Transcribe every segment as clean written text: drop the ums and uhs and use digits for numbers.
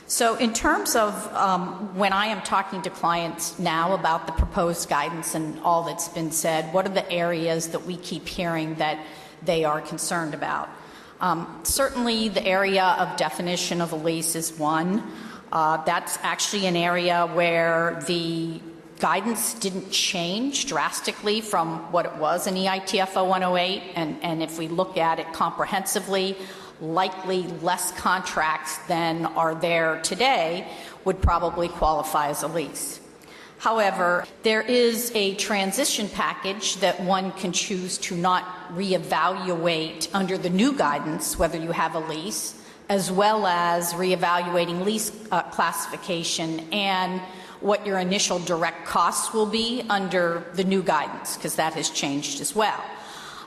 So in terms of when I am talking to clients now about the proposed guidance and all that's been said, what are the areas that we keep hearing that they are concerned about? Certainly the area of definition of a lease is one. That's actually an area where the guidance didn't change drastically from what it was in EITF 0108, and if we look at it comprehensively, likely less contracts than are there today would probably qualify as a lease. However, there is a transition package that one can choose to not reevaluate under the new guidance, whether you have a lease, as well as reevaluating lease classification and what your initial direct costs will be under the new guidance, because that has changed as well,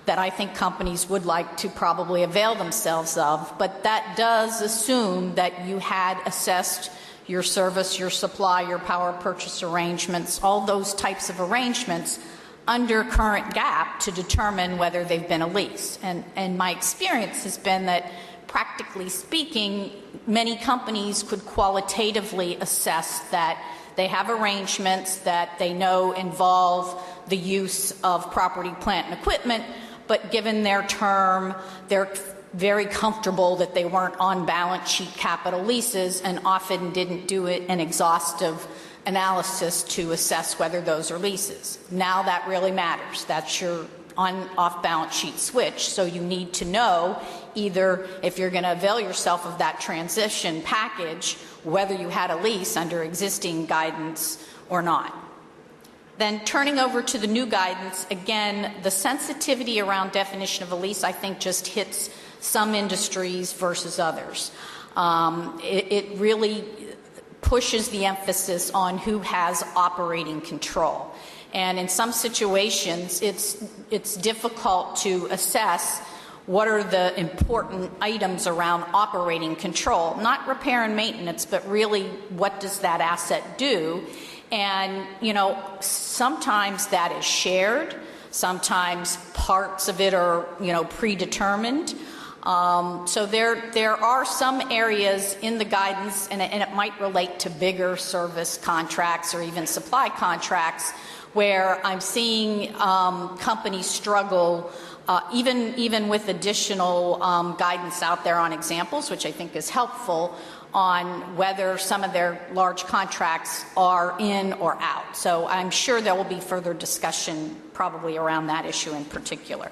that I think companies would like to probably avail themselves of, but that does assume that you had assessed your service, your supply, your power purchase arrangements, all those types of arrangements under current GAAP to determine whether they've been a lease. And my experience has been that, practically speaking, many companies could qualitatively assess that they have arrangements that they know involve the use of property, plant, and equipment, but given their term, they're very comfortable that they weren't on balance sheet capital leases and often didn't do an exhaustive analysis to assess whether those are leases. Now that really matters. That's your off balance sheet switch. So you need to know either if you're going to avail yourself of that transition package, whether you had a lease under existing guidance or not. Then turning over to the new guidance, again, the sensitivity around definition of a lease, I think, just hits some industries versus others. It really pushes the emphasis on who has operating control. And in some situations, it's difficult to assess what are the important items around operating control, not repair and maintenance, but really what does that asset do? And, you know, sometimes that is shared. Sometimes parts of it are, you know, predetermined. So there are some areas in the guidance, and it might relate to bigger service contracts or even supply contracts, where I'm seeing companies struggle, even with additional guidance out there on examples, which I think is helpful, on whether some of their large contracts are in or out. So I'm sure there will be further discussion probably around that issue in particular.